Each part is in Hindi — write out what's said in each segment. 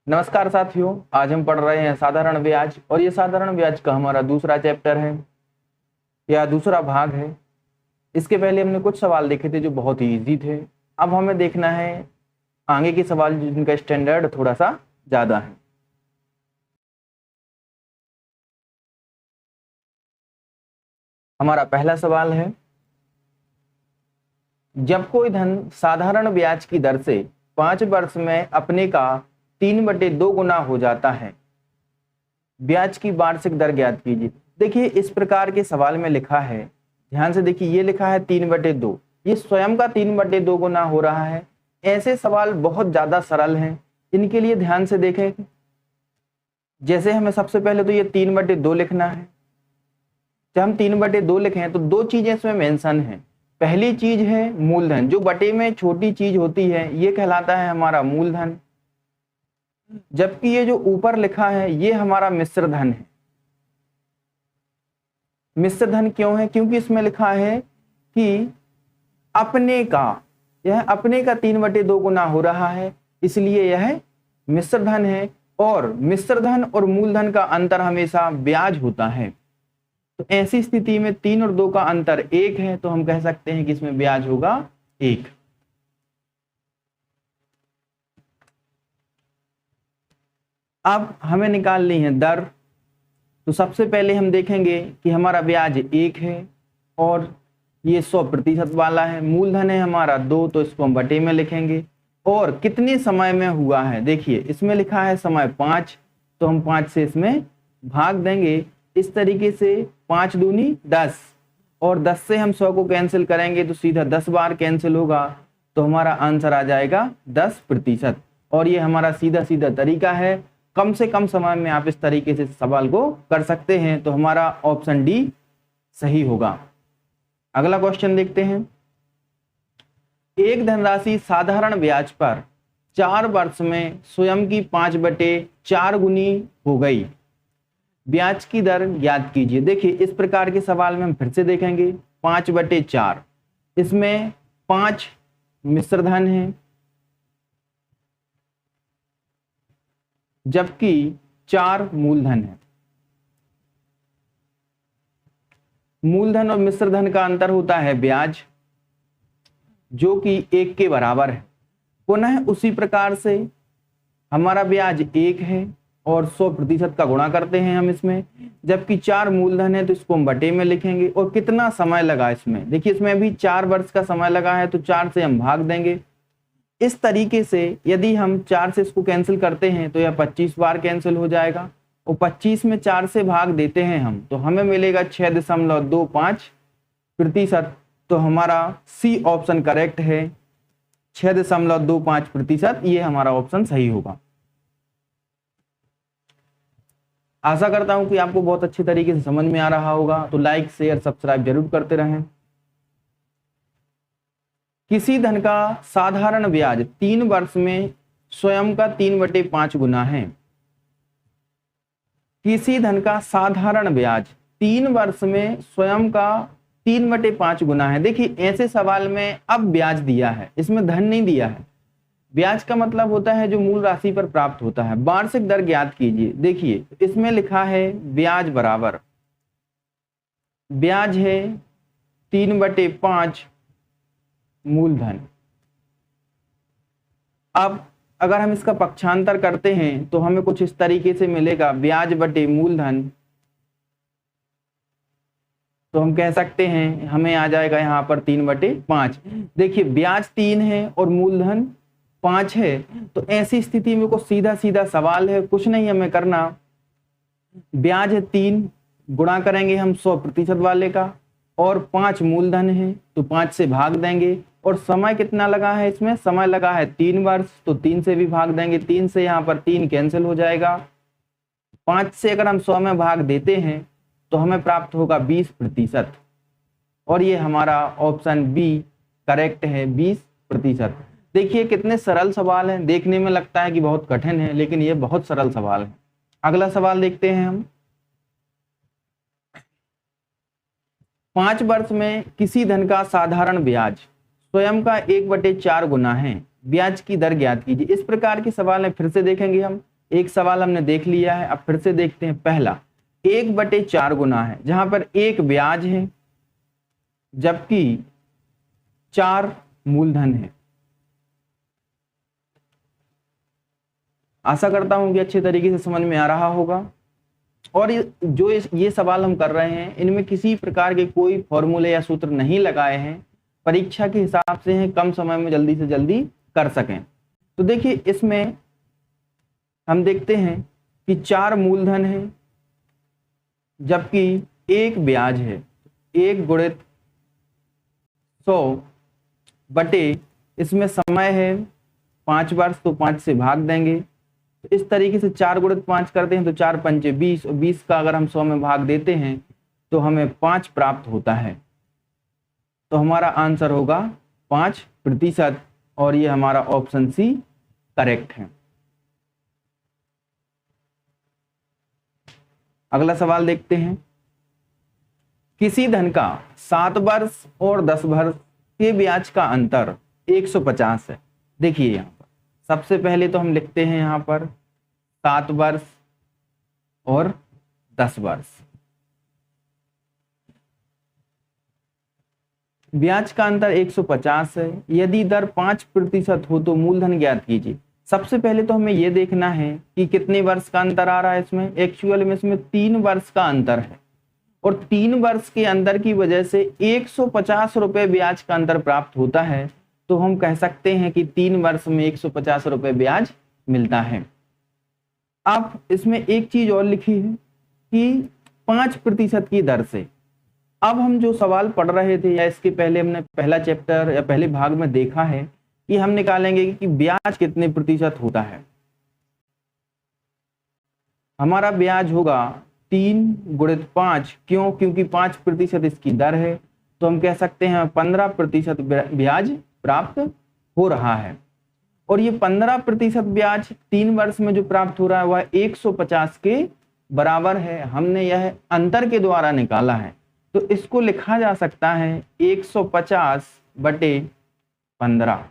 नमस्कार साथियों, आज हम पढ़ रहे हैं साधारण ब्याज और ये साधारण ब्याज का हमारा दूसरा चैप्टर है या दूसरा भाग है। इसके पहले हमने कुछ सवाल देखे थे जो बहुत ही इजी थे। अब हमें देखना है आगे के सवाल जिनका स्टैंडर्ड थोड़ा सा ज्यादा है। हमारा पहला सवाल है, जब कोई धन साधारण ब्याज की दर से 5 वर्ष में अपने का 3/2 गुना हो जाता है, ब्याज की वार्षिक दर ज्ञात कीजिए। देखिए इस प्रकार के सवाल में लिखा है, ध्यान से देखिए, ये लिखा है 3/2, ये स्वयं का 3/2 गुना हो रहा है। ऐसे सवाल बहुत ज्यादा सरल हैं, इनके लिए ध्यान से देखें। जैसे हमें सबसे पहले तो ये 3/2 लिखना है। जब हम 3/2 लिखें तो दो चीजें इसमें मेंशन है। पहली चीज है मूलधन, जो बटे में छोटी चीज होती है ये कहलाता है हमारा मूलधन, जबकि ये जो ऊपर लिखा है ये हमारा मिश्र धन है। मिश्र धन क्यों है? क्योंकि इसमें लिखा है कि अपने का, यह अपने का 3/2 गुना हो रहा है, इसलिए यह मिश्र धन है। और मिश्र धन और मूलधन का अंतर हमेशा ब्याज होता है। तो ऐसी स्थिति में 3 और 2 का अंतर 1 है, तो हम कह सकते हैं कि इसमें ब्याज होगा 1। अब हमें निकालनी है दर। तो सबसे पहले हम देखेंगे कि हमारा ब्याज 1 है और ये 100% वाला है। मूलधन है हमारा 2, तो इसको हम बटे में लिखेंगे। और कितने समय में हुआ है, देखिए इसमें लिखा है समय 5, तो हम 5 से इसमें भाग देंगे। इस तरीके से 5 दूनी 10 और 10 से हम 100 को कैंसिल करेंगे तो सीधा 10 बार कैंसिल होगा, तो हमारा आंसर आ जाएगा 10%। और ये हमारा सीधा सीधा तरीका है, कम से कम समय में आप इस तरीके से सवाल को कर सकते हैं। तो हमारा ऑप्शन डी सही होगा। अगला क्वेश्चन देखते हैं। एक धनराशि साधारण ब्याज पर 4 वर्ष में स्वयं की 5/4 गुनी हो गई, ब्याज की दर ज्ञात कीजिए। देखिए इस प्रकार के सवाल में हम फिर से देखेंगे 5/4, इसमें 5 मिश्र धन है जबकि 4 मूलधन है। मूलधन और मिश्र धन का अंतर होता है ब्याज, जो कि 1 के बराबर है। पुनः उसी प्रकार से हमारा ब्याज 1 है और 100% का गुणा करते हैं हम इसमें, जबकि 4 मूलधन है तो इसको हम बटे में लिखेंगे। और कितना समय लगा इसमें, देखिए इसमें अभी 4 वर्ष का समय लगा है, तो 4 से हम भाग देंगे। इस तरीके से यदि हम 4 से इसको कैंसिल करते हैं तो यह 25 बार कैंसिल हो जाएगा, और 25 में 4 से भाग देते हैं हम तो हमें मिलेगा 6.25%। तो हमारा सी ऑप्शन करेक्ट है, 6.25%, ये हमारा ऑप्शन सही होगा। आशा करता हूं कि आपको बहुत अच्छी तरीके से समझ में आ रहा होगा। तो लाइक शेयर सब्सक्राइब जरूर करते रहें। किसी धन का साधारण ब्याज 3 वर्ष में स्वयं का 3/5 गुना है। किसी धन का साधारण ब्याज 3 वर्ष में स्वयं का 3/5 गुना है। देखिए ऐसे सवाल में अब ब्याज दिया है, इसमें धन नहीं दिया है। ब्याज का मतलब होता है जो मूल राशि पर प्राप्त होता है। वार्षिक दर ज्ञात कीजिए। देखिए इसमें लिखा है ब्याज बराबर, ब्याज है 3/5 मूलधन। अब अगर हम इसका पक्षांतर करते हैं तो हमें कुछ इस तरीके से मिलेगा, ब्याज बटे मूलधन। तो हम कह सकते हैं हमें आ जाएगा यहाँ पर 3/5। देखिए ब्याज 3 है और मूलधन 5 है, तो ऐसी स्थिति में को सीधा सीधा सवाल है, कुछ नहीं हमें करना। ब्याज है 3, गुणा करेंगे हम 100% वाले का, और 5 मूलधन है तो 5 से भाग देंगे। और समय कितना लगा है इसमें, समय लगा है 3 वर्ष, तो 3 से भी भाग देंगे। 3 से यहाँ पर 3 कैंसिल हो जाएगा। 5 से अगर हम 100 में भाग देते हैं तो हमें प्राप्त होगा 20%। और ये हमारा ऑप्शन बी करेक्ट है, 20%। देखिए कितने सरल सवाल हैं, देखने में लगता है कि बहुत कठिन है, लेकिन ये बहुत सरल सवाल है। अगला सवाल देखते हैं हम। 5 वर्ष में किसी धन का साधारण ब्याज स्वयं का 1/4 गुना है, ब्याज की दर ज्ञात कीजिए। इस प्रकार के सवाल में फिर से देखेंगे हम एक सवाल हमने देख लिया है, अब फिर से देखते हैं। पहला 1/4 गुना है, जहां पर 1 ब्याज है जबकि 4 मूलधन है। आशा करता हूं कि अच्छे तरीके से समझ में आ रहा होगा। और ये सवाल हम कर रहे हैं, इनमें किसी प्रकार के कोई फॉर्मूले या सूत्र नहीं लगाए हैं, परीक्षा के हिसाब से हैं, कम समय में जल्दी से जल्दी कर सकें। तो देखिए, इसमें हम देखते हैं कि 4 मूलधन है जबकि 1 ब्याज है। 1 गुणित 100 बटे इसमें समय है 5 वर्ष, तो 5 से भाग देंगे। तो इस तरीके से 4 गुणित 5 करते हैं तो 4 पंचे 20, और 20 का अगर हम 100 में भाग देते हैं तो हमें 5 प्राप्त होता है। तो हमारा आंसर होगा 5%, और ये हमारा ऑप्शन सी करेक्ट है। अगला सवाल देखते हैं। किसी धन का 7 वर्ष और 10 वर्ष के ब्याज का अंतर 150 है। देखिए यहाँ पर सबसे पहले तो हम लिखते हैं यहाँ पर 7 वर्ष और 10 वर्ष। ब्याज का अंतर 150 है। यदि दर 5% हो तो मूलधन ज्ञात कीजिए। सबसे पहले तो हमें यह देखना है कि कितने वर्ष का अंतर आ रहा है इसमें। एक्चुअल में इसमें 3 वर्ष का अंतर है, और 3 वर्ष के अंतर की वजह से 150 रुपए ब्याज का अंतर प्राप्त होता है। तो हम कह सकते हैं कि 3 वर्ष में 150 रुपए ब्याज मिलता है। अब इसमें एक चीज और लिखी है कि 5% की दर से। अब हम जो सवाल पढ़ रहे थे या इसके पहले हमने पहला चैप्टर या पहले भाग में देखा है कि हम निकालेंगे कि ब्याज कितने प्रतिशत होता है। हमारा ब्याज होगा 3 गुणित 5, क्यों? क्योंकि 5% इसकी दर है, तो हम कह सकते हैं 15% ब्याज प्राप्त हो रहा है। और ये 15% ब्याज 3 वर्ष में जो प्राप्त हो रहा है वह 150 के बराबर है। हमने यह अंतर के द्वारा निकाला है, तो इसको लिखा जा सकता है 150 बटे 15,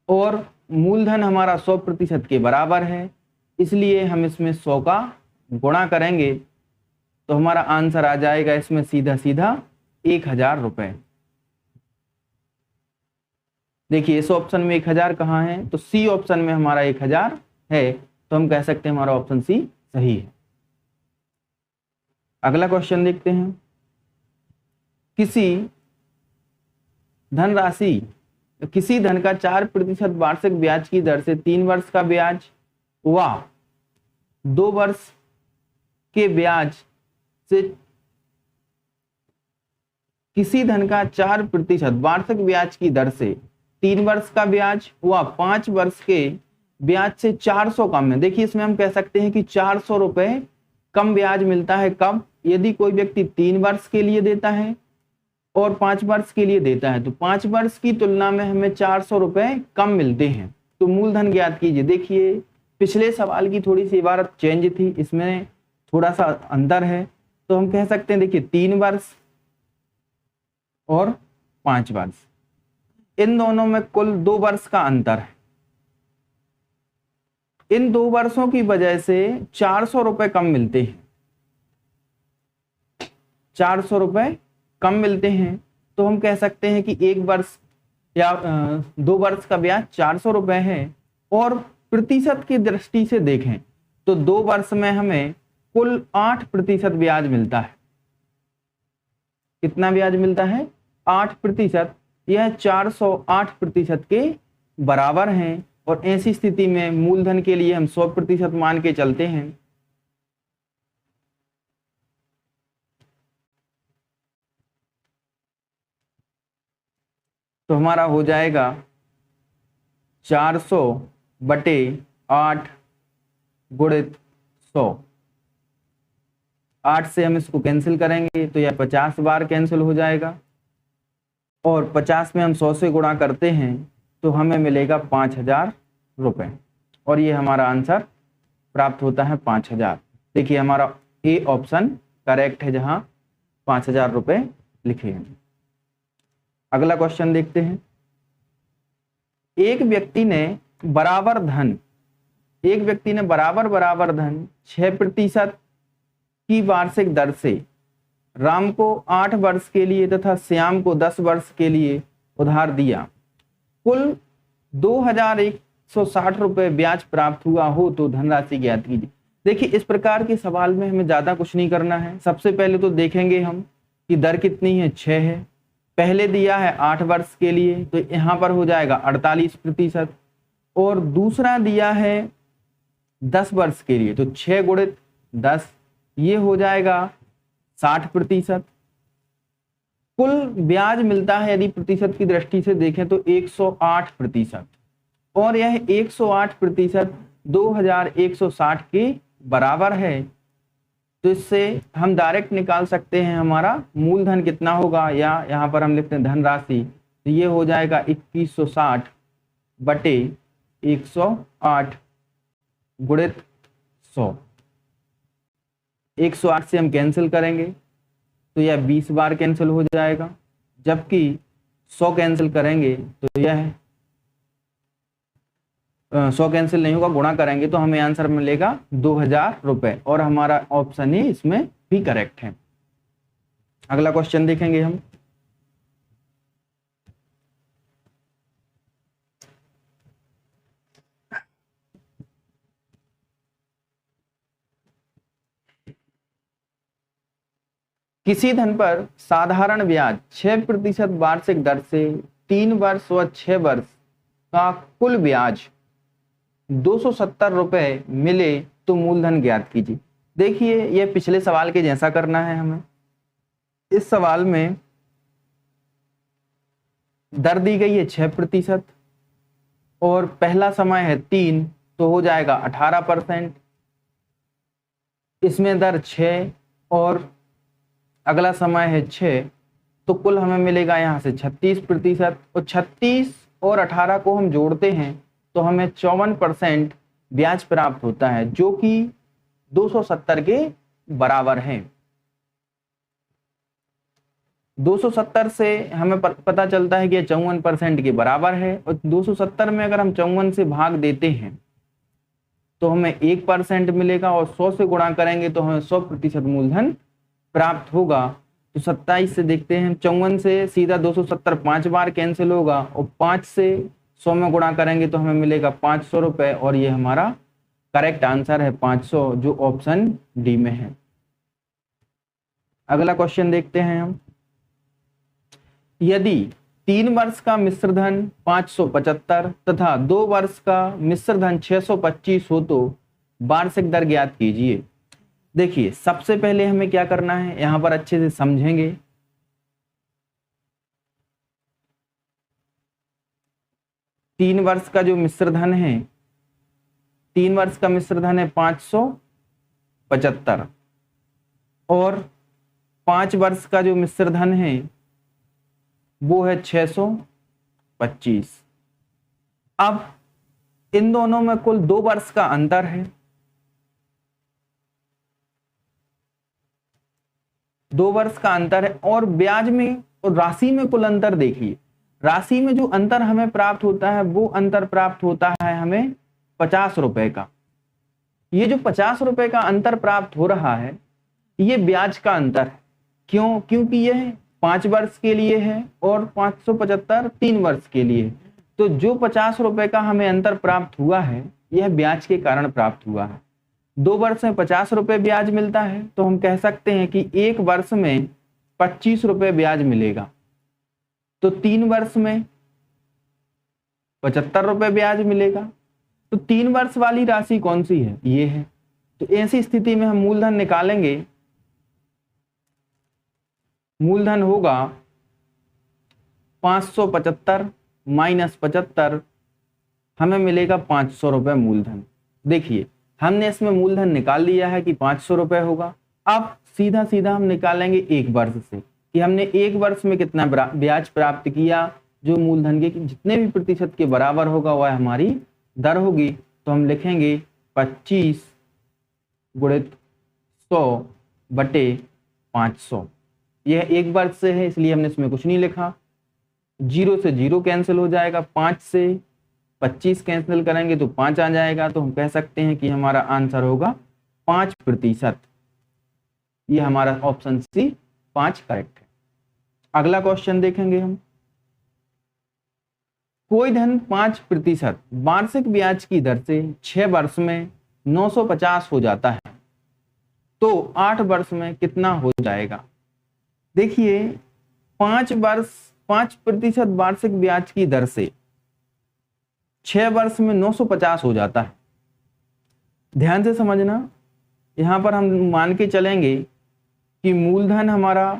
और मूलधन हमारा 100% के बराबर है, इसलिए हम इसमें 100 का गुणा करेंगे तो हमारा आंसर आ जाएगा इसमें सीधा सीधा 1000 रुपए। देखिए इस ऑप्शन में 1000 कहाँ है, तो सी ऑप्शन में हमारा 1000 है, तो हम कह सकते हैं हमारा ऑप्शन सी सही है। अगला क्वेश्चन देखते हैं। किसी धन का 4% वार्षिक ब्याज की दर से 3 वर्ष का ब्याज व 2 वर्ष के ब्याज से किसी धन का 4% वार्षिक ब्याज की दर से 3 वर्ष का ब्याज व 5 वर्ष के ब्याज से 400 कम है। देखिए इसमें हम कह सकते हैं कि 400 रुपए कम ब्याज मिलता है। कब? यदि कोई व्यक्ति 3 वर्ष के लिए देता है और 5 वर्ष के लिए देता है, तो 5 वर्ष की तुलना में हमें 400 रुपए कम मिलते हैं। तो मूलधन ज्ञात कीजिए। देखिए पिछले सवाल की थोड़ी सी इबारत चेंज थी, इसमें थोड़ा सा अंतर है, तो हम कह सकते हैं देखिए 3 वर्ष और 5 वर्ष, इन दोनों में कुल 2 वर्ष का अंतर है। इन 2 वर्षों की वजह से 400 रुपए कम मिलते हैं। 400 रुपए कम मिलते हैं, तो हम कह सकते हैं कि 1 वर्ष या 2 वर्ष का ब्याज 400 रुपए है। और प्रतिशत की दृष्टि से देखें तो 2 वर्ष में हमें कुल 8% ब्याज मिलता है। कितना ब्याज मिलता है? 8%। यह 408% के बराबर हैं, और ऐसी स्थिति में मूलधन के लिए हम 100% मान के चलते हैं। तो हमारा हो जाएगा 400 बटे 8 गुणित 100। 8 से हम इसको कैंसिल करेंगे तो यह 50 बार कैंसिल हो जाएगा, और 50 में हम 100 से गुणा करते हैं तो हमें मिलेगा 5000 रुपए, और ये हमारा आंसर प्राप्त होता है 5000। देखिए हमारा ए ऑप्शन करेक्ट है, जहां 5000 रुपए लिखे हैं। अगला क्वेश्चन देखते हैं। एक व्यक्ति ने बराबर धन एक व्यक्ति ने बराबर बराबर धन 6% की वार्षिक दर से राम को 8 वर्ष के लिए तथा श्याम को 10 वर्ष के लिए उधार दिया, कुल 2160 रुपए ब्याज प्राप्त हुआ हो तो धनराशि ज्ञात कीजिए। देखिए, इस प्रकार के सवाल में हमें ज्यादा कुछ नहीं करना है। सबसे पहले तो देखेंगे हम कि दर कितनी है, 6 है। पहले दिया है 8 वर्ष के लिए, तो यहाँ पर हो जाएगा 48%, और दूसरा दिया है 10 वर्ष के लिए, तो 6 गुणित 10, ये हो जाएगा 60%। कुल ब्याज मिलता है यदि प्रतिशत की दृष्टि से देखें तो 108%, और यह 108% 2160 के बराबर है। तो इससे हम डायरेक्ट निकाल सकते हैं हमारा मूलधन कितना होगा, या यहाँ पर हम लिखते हैं धनराशि, तो ये हो जाएगा 2160 बटे 108 गुणित 100। 108 से हम कैंसिल करेंगे तो यह 20 बार कैंसिल हो जाएगा, जबकि 100 कैंसिल करेंगे तो यह 100 कैंसिल नहीं होगा, गुणा करेंगे तो हमें आंसर मिलेगा 2000 रुपए, और हमारा ऑप्शन ही इसमें भी करेक्ट है। अगला क्वेश्चन देखेंगे हम। किसी धन पर साधारण ब्याज 6% वार्षिक दर से 3 वर्ष व 6 वर्ष का कुल ब्याज 270 रुपए मिले तो मूलधन ज्ञात कीजिए। देखिए, यह पिछले सवाल के जैसा करना है हमें। इस सवाल में दर दी गई है 6% और पहला समय है 3, तो हो जाएगा 18%। इसमें दर 6 और अगला समय है 6, तो कुल हमें मिलेगा यहाँ से 36%, और 36 और 18 को हम जोड़ते हैं तो हमें 54% ब्याज प्राप्त होता है, जो कि 270 के बराबर है। 270 से हमें पता चलता है कि 54% के बराबर है, और 270 में अगर हम 54 से भाग देते हैं तो हमें 1% मिलेगा, और 100 से गुणा करेंगे तो हमें 100% मूलधन प्राप्त होगा। तो 27 से देखते हैं, 54 से सीधा 270 5 बार कैंसिल होगा, और 5 से 100 में गुणा करेंगे तो हमें मिलेगा 500 रुपए, और ये हमारा करेक्ट आंसर है 500, जो ऑप्शन डी में है। अगला क्वेश्चन देखते हैं हम। यदि 3 वर्ष का मिश्र धन 575 तथा 2 वर्ष का मिश्र धन 625 हो तो वार्षिक दर ज्ञात कीजिए। देखिए, सबसे पहले हमें क्या करना है, यहां पर अच्छे से समझेंगे। तीन वर्ष का जो मिश्र धन है, 3 वर्ष का मिश्र धन है 575, और 5 वर्ष का जो मिश्र धन है वो है 625। अब इन दोनों में कुल 2 वर्ष का अंतर है। 2 वर्ष का अंतर है, और ब्याज में और राशि में कुल अंतर देखिए। राशि में जो अंतर हमें प्राप्त होता है वो अंतर प्राप्त होता है हमें 50 रुपए का। ये जो 50 रुपए का अंतर प्राप्त हो रहा है ये ब्याज का अंतर है। क्यों? क्योंकि यह 5 वर्ष के लिए है और 575 3 वर्ष के लिए। तो जो 50 रुपए का हमें अंतर प्राप्त हुआ है यह ब्याज के कारण प्राप्त हुआ है। 2 वर्ष में 50 रुपए ब्याज मिलता है, तो हम कह सकते हैं कि 1 वर्ष में 25 रुपए ब्याज मिलेगा। तो 3 वर्ष में 75 रुपए ब्याज मिलेगा। तो 3 वर्ष वाली राशि कौन सी है? ये है। तो ऐसी स्थिति में हम मूलधन निकालेंगे। मूलधन होगा 575 माइनस 75, हमें मिलेगा 500 रुपए मूलधन। देखिए, हमने इसमें मूलधन निकाल लिया है कि 500 रुपए होगा। अब सीधा सीधा हम निकालेंगे 1 वर्ष से कि हमने 1 वर्ष में कितना ब्याज प्राप्त किया। जो मूलधन के जितने भी प्रतिशत के बराबर होगा वह हमारी दर होगी। तो हम लिखेंगे 25 गुणित 100 बटे 500। यह 1 वर्ष से है इसलिए हमने इसमें कुछ नहीं लिखा। 0 से 0 कैंसिल हो जाएगा, 5 से 25 कैंसिल करेंगे तो 5 आ जाएगा, तो हम कह सकते हैं कि हमारा आंसर होगा 5%। ये हमारा ऑप्शन सी 5 करेक्ट है। अगला क्वेश्चन देखेंगे हम। कोई धन 5% वार्षिक ब्याज की दर से 6 वर्ष में 950 हो जाता है, तो 8 वर्ष में कितना हो जाएगा? देखिए 5% वार्षिक ब्याज की दर से 6 वर्ष में 950 हो जाता है। ध्यान से समझना, यहां पर हम मान के चलेंगे कि मूलधन हमारा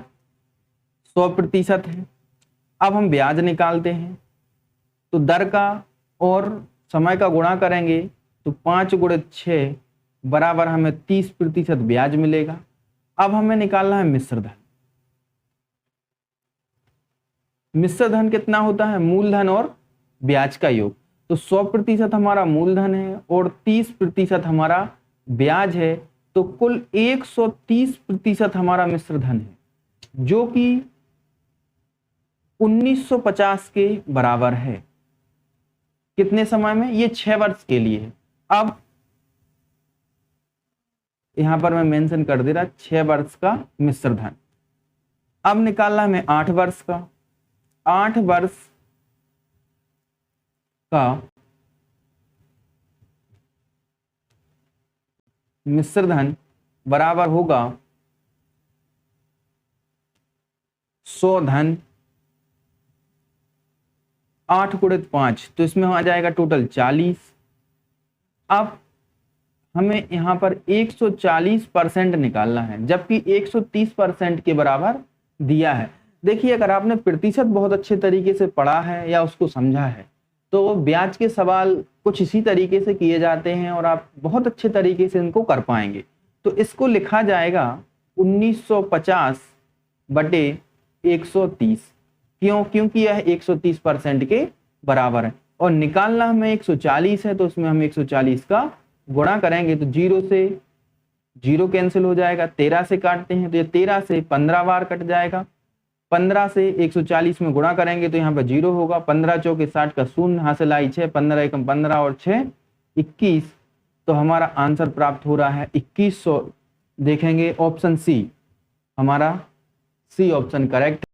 100% है। अब हम ब्याज निकालते हैं तो दर का और समय का गुणा करेंगे तो 5 × 6 बराबर हमें 30% ब्याज मिलेगा। अब हमें निकालना है मिश्र धन। मिश्र धन कितना होता है? मूलधन और ब्याज का योग। तो 100% हमारा मूलधन है और 30% हमारा ब्याज है, तो कुल 130% हमारा मिश्र धन है, जो कि 1950 के बराबर है। कितने समय में? ये 6 वर्ष के लिए है। अब यहां पर मैं मेंशन कर दे रहा 6 वर्ष का मिश्र धन। अब निकालना हमें 8 वर्ष का। 8 वर्ष का मिश्र धन बराबर होगा 100 धन 8 × 5, तो इसमें आ जाएगा टोटल 40। अब हमें यहां पर 140% निकालना है, जबकि 130% के बराबर दिया है। देखिए अगर आपने प्रतिशत बहुत अच्छे तरीके से पढ़ा है या उसको समझा है, तो ब्याज के सवाल कुछ इसी तरीके से किए जाते हैं और आप बहुत अच्छे तरीके से इनको कर पाएंगे। तो इसको लिखा जाएगा 1950 बटे 130। क्यों? क्योंकि यह 130% के बराबर है और निकालना हमें 140 है, तो उसमें हम 140 का गुणा करेंगे तो 0 से 0 कैंसिल हो जाएगा। 13 से काटते हैं तो ये 13 से 15 बार कट जाएगा। 15 से 140 में गुणा करेंगे तो यहाँ पर 0 होगा। 15 चौके 60 का शून्य, हासिल आई 6, 15 एकम 15 और 6 21, तो हमारा आंसर प्राप्त हो रहा है 2100। देखेंगे ऑप्शन सी, हमारा सी ऑप्शन करेक्ट।